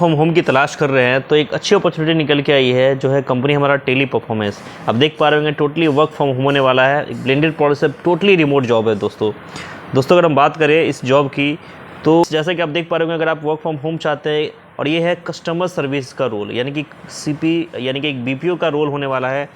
From home की तलाश कर रहे हैं तो एक अच्छी अपॉर्चुनिटी निकल के आई है, जो है कंपनी हमारा टेली परफॉर्मेंस। अब देख पा रहे होंगे टोटली वर्क फ्रॉम होम होने वाला है, एक ब्लेंडेड प्रोसेस है, टोटली रिमोट जॉब है दोस्तों अगर हम बात करें इस जॉब की तो जैसा कि आप देख पा रहे होंगे, अगर आप वर्क फ्रॉम होम चाहते हैं और ये है कस्टमर सर्विस का रोल, यानी कि सीपी यानी कि एक बीपीओ का रोल होने वाला है।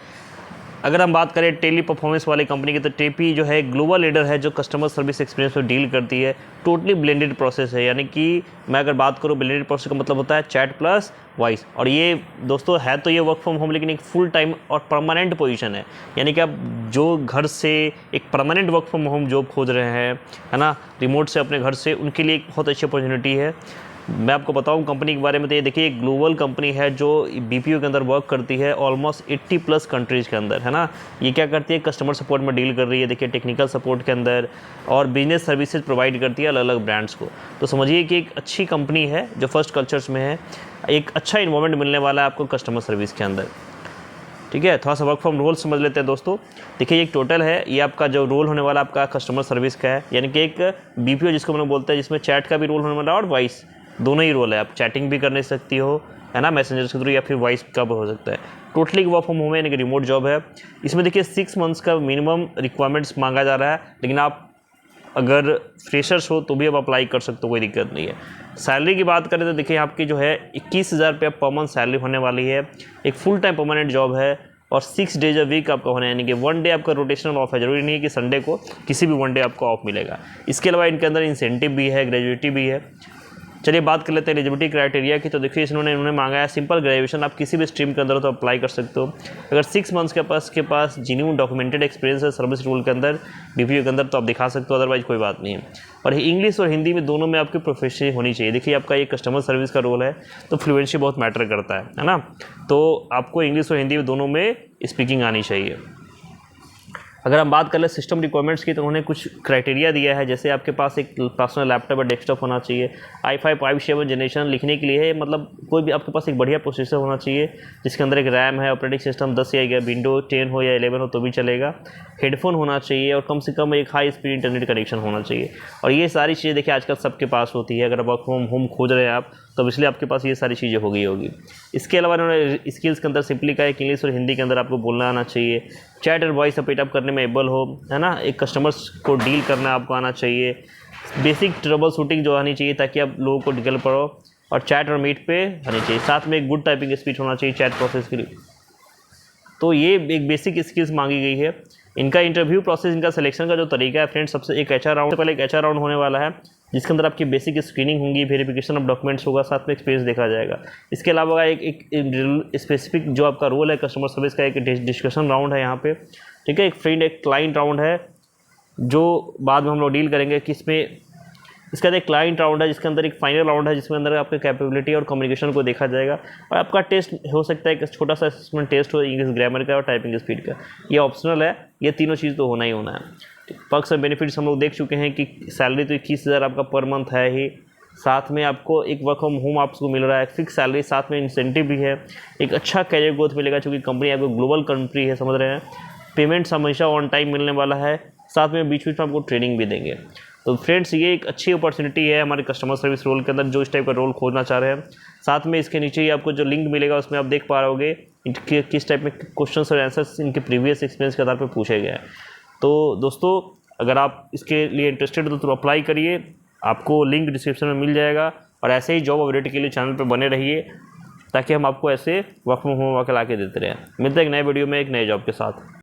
अगर हम बात करें टेली परफॉर्मेंस वाली कंपनी की तो टेपी जो है ग्लोबल लीडर है जो कस्टमर सर्विस एक्सपीरियंस पर डील करती है। टोटली ब्लेंडेड प्रोसेस है, यानी कि मैं अगर बात करूँ ब्लेंडेड प्रोसेस का मतलब होता है चैट प्लस वॉइस। और ये दोस्तों है तो ये वर्क फ्रॉम होम, लेकिन एक फुल टाइम और परमानेंट पोजीशन है, यानी कि आप जो घर से एक permanent work from home job खोज रहे हैं, है ना, रिमोट से अपने घर से, उनके लिए एक बहुत अच्छी अपॉर्चुनिटी है। मैं आपको बताऊं कंपनी के बारे में तो ये देखिए एक ग्लोबल कंपनी है जो बीपीओ के अंदर वर्क करती है ऑलमोस्ट 80 प्लस कंट्रीज़ के अंदर, है ना। ये क्या करती है, कस्टमर सपोर्ट में डील कर रही है, देखिए टेक्निकल सपोर्ट के अंदर, और बिजनेस सर्विसेज प्रोवाइड करती है अलग अलग ब्रांड्स को। तो समझिए कि एक अच्छी कंपनी है जो फर्स्ट कल्चर्स में है, एक अच्छा इन्वॉल्वमेंट मिलने वाला है आपको कस्टमर सर्विस के अंदर। ठीक है, थोड़ा सा वर्क फ्रॉम रोल समझ लेते हैं दोस्तों। देखिए एक टोटल है, ये आपका जो रोल होने वाला आपका कस्टमर सर्विस का है, यानी कि एक बीपीओ जिसको हम लोग बोलते हैं, जिसमें चैट का भी रोल होने वाला है और वॉइस दोनों ही रोल है। आप चैटिंग भी करने सकती हो, है ना, मैसेंजर्स के थ्रू, या फिर वॉइस का भी हो सकता है। टोटली वर्क फ्रॉम होम है, यानी कि रिमोट जॉब है। इसमें देखिए 6 मंथ्स का मिनिमम रिक्वायरमेंट्स मांगा जा रहा है, लेकिन आप अगर फ्रेशर्स हो तो भी आप अप्लाई कर सकते हो, कोई दिक्कत नहीं है। सैलरी की बात करें तो देखिए आपकी जो है 21,000 रुपये पर मंथ सैलरी होने वाली है। एक फुल टाइम परमानेंट जॉब है और 6 डेज अ वीक आपका होना है, यानी कि 1 डे आपका रोटेशनल ऑफ है। जरूरी नहीं है कि संडे को, किसी भी 1 डे आपको ऑफ मिलेगा। इसके अलावा इनके अंदर इंसेंटिव भी है, ग्रेजुएटी भी है। चलिए बात कर लेते हैं एलिजिबिलिटी क्राइटेरिया की। तो देखिए इन्होंने मांगा है सिंपल ग्रेजुएशन, आप किसी भी स्ट्रीम के अंदर हो तो अप्लाई कर सकते हो। अगर 6 मंथ्स के पास जेन्युइन डॉक्यूमेंटेड एक्सपीरियंस है सर्विस रूल के अंदर, बीपीओ के अंदर, तो आप दिखा सकते हो, अदरवाइज कोई बात नहीं है। और इंग्लिश और हिंदी में दोनों में आपकी प्रोफेशनल होनी चाहिए। देखिए आपका ये कस्टमर सर्विस का रोल है तो फ्लुएंसी बहुत मैटर करता है ना, तो आपको इंग्लिश और हिंदी में दोनों में स्पीकिंग आनी चाहिए। अगर हम बात कर ले सिस्टम रिक्वायरमेंट्स की तो उन्होंने कुछ क्राइटेरिया दिया है, जैसे आपके पास एक पर्सनल लैपटॉप और डेस्कटॉप होना चाहिए। i5 i7 जनरेशन लिखने के लिए है, मतलब कोई भी आपके पास एक बढ़िया प्रोसेसर होना चाहिए जिसके अंदर एक रैम है, ऑपरेटिंग सिस्टम 10 या विंडो 10 हो या 11 हो तो भी चलेगा। हेडफोन होना चाहिए और कम से कम एक हाई स्पीड इंटरनेट कनेक्शन होना चाहिए। और ये सारी चीज़ें देखिए आजकल सबके पास होती है। अगर वर्क फ्रॉम होम खोज रहे हैं आप तो इसलिए आपके पास ये सारी चीज़ें होगी। इसके अलावा उन्होंने स्किल्स के अंदर सिंपली कहा है कि इंग्लिश और हिंदी के अंदर आपको बोलना आना चाहिए, चैट और वॉइस अपडेट करने में एबल हो, है ना, एक कस्टमर्स को डील करना आपको आना चाहिए, बेसिक ट्रबल शूटिंग जो आनी चाहिए ताकि आप लोगों को डील करो, और चैट और मीट पे आनी चाहिए। साथ में एक गुड टाइपिंग स्पीड होना चाहिए चैट प्रोसेस के लिए। तो ये एक बेसिक स्किल्स मांगी गई है। इनका इंटरव्यू प्रोसेस, इनका सिलेक्शन का जो तरीका है फ्रेंड्स, सबसे एक एचआर राउंड, पहले एक एचआर राउंड होने वाला है जिसके अंदर आपकी बेसिक स्क्रीनिंग होगी, वेरिफिकेशन ऑफ डॉक्यूमेंट्स होगा, साथ में एक्सपीरियंस देखा जाएगा। इसके अलावा एक स्पेसिफिक जो आपका रोल है कस्टमर सर्विस का, एक डिस्कशन राउंड है यहाँ पे, ठीक है। एक क्लाइंट राउंड है जो बाद में हम लोग डील करेंगे कि इसमें इसका एक क्लाइंट राउंड है जिसके अंदर एक फाइनल राउंड है जिसमें अंदर आपके कैपेबिलिटी और कम्युनिकेशन को देखा जाएगा। और आपका टेस्ट हो सकता है कि छोटा सा असेसमेंट टेस्ट हो इंग्लिश ग्रामर का और टाइपिंग स्पीड का, ये ऑप्शनल है। ये तीनों चीज़ तो होना ही होना है। पर्क्स और बेनिफिट्स हम लोग देख चुके हैं कि सैलरी तो 21,000 आपका पर मंथ है ही, साथ में आपको एक वर्क फ्रॉम होम आपको मिल रहा है, फिक्स सैलरी, साथ में इंसेंटिव भी है, एक अच्छा कैरियर ग्रोथ मिलेगा क्योंकि कंपनी आपको ग्लोबल कंट्री है, समझ रहे हैं। पेमेंट्स हमेशा ऑन टाइम मिलने वाला है, साथ में बीच बीच में आपको ट्रेनिंग भी देंगे। तो फ्रेंड्स ये एक अच्छी अपॉर्चुनिटी है हमारे कस्टमर सर्विस रोल के अंदर, जो इस टाइप का रोल खोजना चाह रहे हैं। साथ में इसके नीचे ही आपको जो लिंक मिलेगा उसमें आप देख पा रहे होगे इनके किस टाइप में क्वेश्चंस और आंसर्स इनके प्रीवियस एक्सपीरियंस के आधार पर पूछे गए हैं। तो दोस्तों अगर आप इसके लिए इंटरेस्टेड हो तो अप्लाई करिए, आपको लिंक डिस्क्रिप्शन में मिल जाएगा। और ऐसे ही जॉब अपडेट के लिए चैनल पर बने रहिए ताकि हम आपको ऐसे वर्क फ्रॉम होम वाके ला के देते रहें। मिलते हैं एक नए वीडियो में एक नए जॉब के साथ।